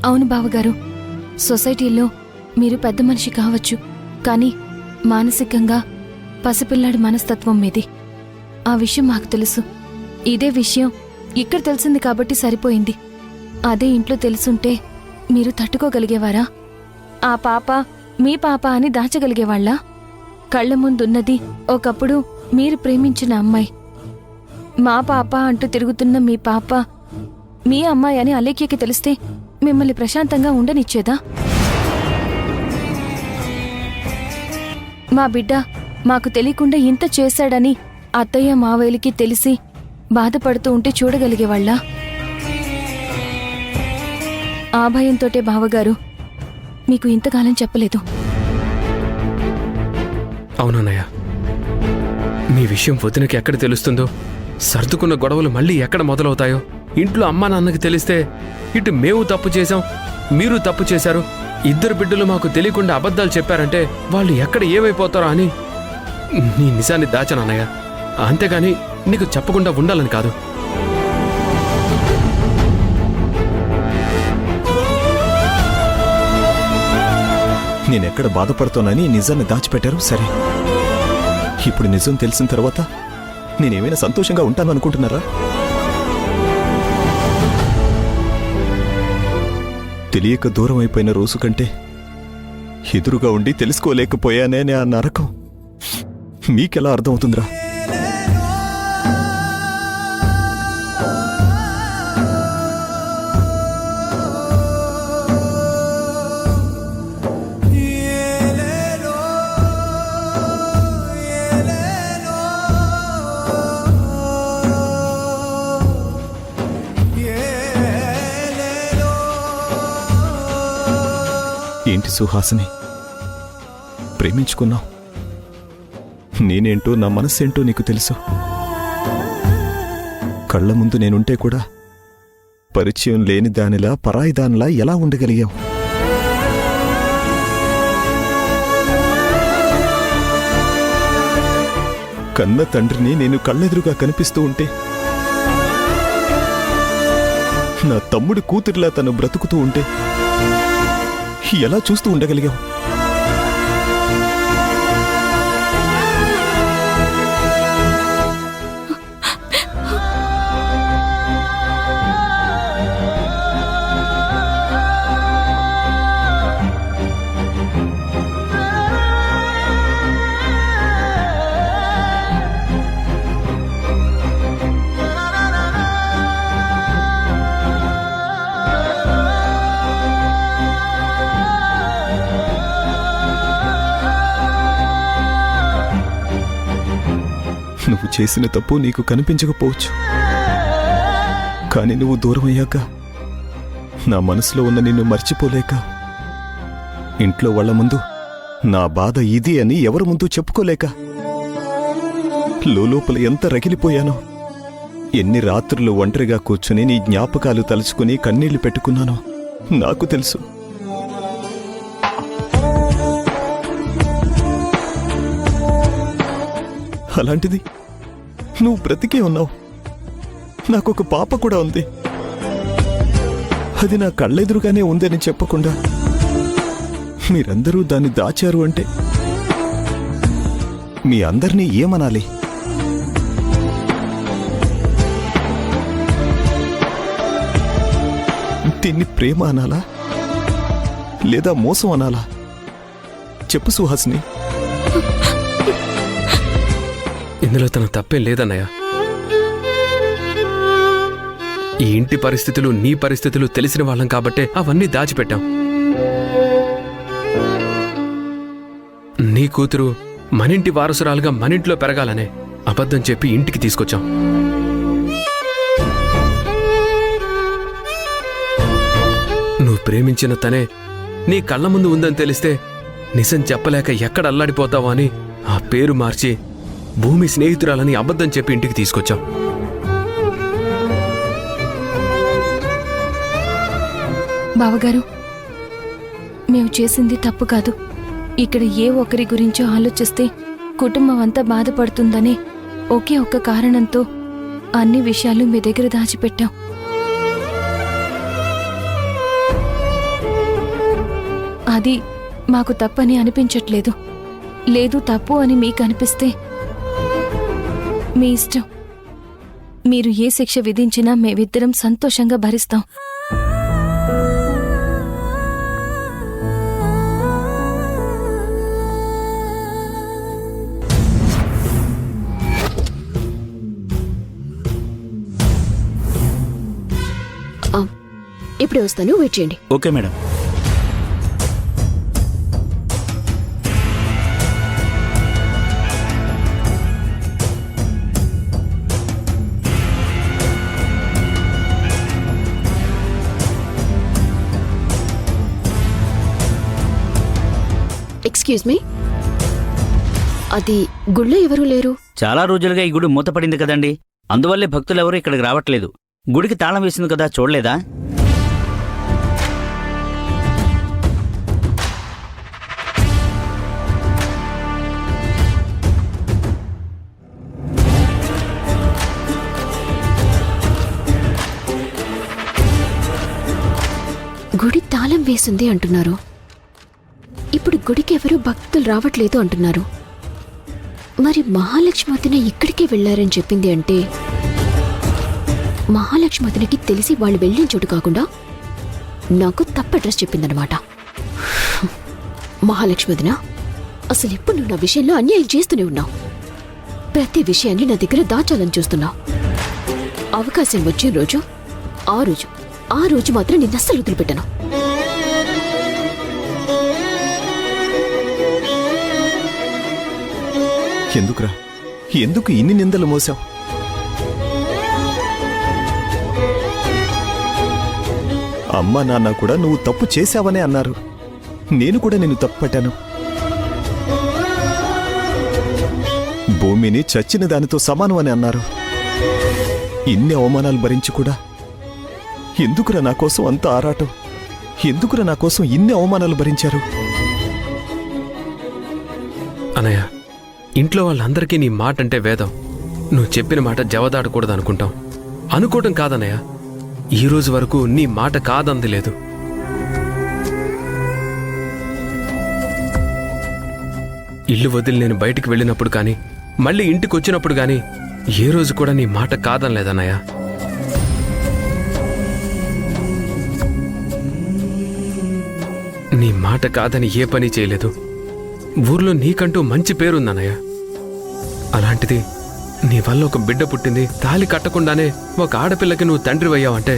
అవును బావగారు, సొసైటీలో మీరు పెద్ద మనిషి కావచ్చు, కానీ మానసికంగా పసిపిల్లాడి మనస్తత్వం మీది. ఆ విషయం మాకు తెలుసు. ఇదే విషయం ఇక్కడ తెలిసింది కాబట్టి సరిపోయింది. అదే ఇంట్లో తెలుసుంటే మీరు తట్టుకోగలిగేవారా? ఆ పాప మీ పాప అని దాచగలిగేవాళ్ళా? కళ్ల ముందున్నది ఒకప్పుడు మీరు ప్రేమించిన అమ్మాయి. మా పాప అంటూ తిరుగుతున్న మీ పాప మీ అమ్మాయి అని అలేఖ్యకి తెలిస్తే మిమ్మల్ని ప్రశాంతంగా ఉండనిచ్చేదా? మా బిడ్డ మాకు తెలియకుండా ఇంత చేశాడని అత్తయ్య మావయ్యలకి తెలిసి బాధపడుతూ ఉంటే చూడగలిగేవాళ్ళా? ఆ భయంతోటే బావగారు మీకు ఇంతకాలం చెప్పలేదు. అవునన్నయ్య, మీ విషయం వదినకి ఎక్కడ తెలుస్తుందో, సర్దుకున్న గొడవలు మళ్ళీ ఎక్కడ మొదలవుతాయో, ఇంట్లో అమ్మా నాన్నకి తెలిస్తే ఇటు మేము తప్పు చేశాం, మీరు తప్పు చేశారు, ఇద్దరు బిడ్డలు మాకు తెలియకుండా అబద్ధాలు చెప్పారంటే వాళ్ళు ఎక్కడ ఏమైపోతారో అని నీ నిజాన్ని దాచానన్నయ్య. అంతేగాని నీకు చెప్పకుండా ఉండాలని కాదు. నేనెక్కడ బాధపడుతోనని నిజాన్ని దాచిపెట్టారు. సరే, ఇప్పుడు నిజం తెలిసిన తర్వాత నేనేమైనా సంతోషంగా ఉంటాను అనుకుంటున్నారా? తెలియక దూరం అయిపోయిన రోజు కంటే ఎదురుగా ఉండి తెలుసుకోలేకపోయానే ఆ నరకం మీకెలా అర్థమవుతుందిరా? ఏంటి సుహాసిని, ప్రేమించుకున్నావు. నేనేంటో నా మనస్సేంటో నీకు తెలుసు. కళ్ళ ముందు నేనుంటే కూడా పరిచయం లేని దానిలా, పరాయి దానిలా ఎలా ఉండగలిగావు? కన్న తండ్రిని నేను కళ్ళెదురుగా కనిపిస్తూ ఉంటే, నా తమ్ముడు కూతురిలా తను బ్రతుకుతూ ఉంటే ఎలా చూస్తూ ఉండగలిగావు? నువ్వు చేసిన తప్పు నీకు కనిపించకపోవచ్చు, కానీ నువ్వు దూరమయ్యాక నా మనసులో ఉన్న నిన్ను మర్చిపోలేక, ఇంట్లో వాళ్ల ముందు నా బాధ ఇది అని ఎవరి ముందు చెప్పుకోలేక లోపల ఎంత రగిలిపోయానో, ఎన్ని రాత్రులు ఒంటరిగా కూర్చుని నీ జ్ఞాపకాలు తలుచుకుని కన్నీళ్లు పెట్టుకున్నానో నాకు తెలుసు. అలాంటిది నువ్వు బ్రతికే ఉన్నావు. నాకొక పాప కూడా ఉంది. అది నా కళ్ళెదురుగానే ఉందని చెప్పకుండా మీరందరూ దాన్ని దాచారు అంటే మీ అందరినీ ఏమనాలి? దీన్ని ప్రేమ అనాలా లేదా మోసం అనాలా? చెప్పు సుహాసిని. ఇందులో తన తప్పేం లేదన్నయ్య. ఈ ఇంటి పరిస్థితులు, నీ పరిస్థితులు తెలిసిన వాళ్ళం కాబట్టే అవన్నీ దాచిపెట్టాం. నీ కూతురు మనింటి వారసురాలుగా మనింట్లో పెరగాలనే అబద్ధం చెప్పి ఇంటికి తీసుకొచ్చాం. నువ్వు ప్రేమించిన తనే నీ కళ్ళ ముందు ఉందని తెలిస్తే నిజం చెప్పలేక ఎక్కడ అల్లాడిపోతావో అని ఆ పేరు మార్చి భూమి స్నేహితురాలని అబద్ధం చెప్పి ఇంటికి తీసుకొచ్చాం. బావగారు, మేము చేసింది తప్పు కాదు. ఇక్కడ ఏ ఒక్కరి గురించో ఆలోచిస్తే కుటుంబం అంతా బాధపడుతుందనే ఒకే ఒక్క కారణంతో అన్ని విషయాలు మీ దగ్గర దాచిపెట్టాం. అది మాకు తప్పని అనిపించట్లేదు. లేదు తప్పు అని మీకు అనిపిస్తే మీ ఇష్టం. మీరు ఏ శిక్ష విధించినా మేమిద్దరం సంతోషంగా భరిస్తాం. ఇప్పుడే వస్తాను, వెయిట్ చేయండి. Okay madam. ఎక్స్క్యూజ్ మీ, అది గుళ్ళో ఎవరూ లేరు. చాలా రోజులుగా ఈ గుడి మూతపడింది కదండి, అందువల్లే భక్తులెవరూ ఇక్కడికి రావట్లేదు. గుడికి తాళం వేసింది కదా, చూడలేదా? గుడి తాళం వేసింది అంటున్నారు. ఇప్పుడు గుడికి ఎవరూ భక్తులు రావట్లేదు అంటున్నారు. మరి మహాలక్ష్మి వదిన ఇక్కడికే వెళ్లారని చెప్పింది అంటే మహాలక్ష్మి వదినకి తెలిసి వాళ్ళు వెళ్ళిన చోటు కాకుండా నాకు తప్పు అడ్రస్ చెప్పిందనమాట. మహాలక్ష్మి వదిన, అసలు ఇప్పుడు నువ్వు నా విషయంలో అన్యాయం చేస్తూనే ఉన్నావు. ప్రతి విషయాన్ని నా దగ్గర దాచాలని చూస్తున్నావు. అవకాశం వచ్చే రోజు ఆ రోజు మాత్రం నిన్ను అస్సలు వదిలిపెట్టను. ఎందుకురా, ఎందుకు ఇన్ని నిందలు మోసావు? అమ్మా నాన్న కూడా నువ్వు తప్పు చేశావనే అన్నారు. నేను కూడా నిన్ను తప్పు పట్టాను. భూమిని చచ్చిన దానితో సమానం అని అన్నారు. ఇన్ని అవమానాలు భరించి కూడా ఎందుకురా నా కోసం అంత ఆరాటం? ఎందుకురా నా కోసం ఇన్ని అవమానాలు భరించారు? అనయ్య, ఇంట్లో వాళ్ళందరికీ నీ మాట అంటే వేదం. నువ్వు చెప్పిన మాట జవదాడకూడదు అనుకుంటాం. అనుకోవటం కాదన్నయ్య, ఈ రోజు వరకు నీ మాట కాదంది లేదు. ఇల్లు వదిలి నేను బయటికి వెళ్ళినప్పుడు కానీ, మళ్ళీ ఇంటికి వచ్చినప్పుడు కానీ ఏ రోజు కూడా నీ మాట కాదనలేదన్నయ్య. నీ మాట కాదని ఏ పని చేయలేదు. ఊర్లో నీకంటూ మంచి పేరుందన్నయ్య. అలాంటిది నీ వల్ల ఒక బిడ్డ పుట్టింది, తాళి కట్టకుండానే ఒక ఆడపిల్లకి నువ్వు తండ్రివయ్యావంటే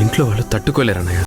ఇంట్లో వాళ్ళు తట్టుకోలేరన్నయ్య.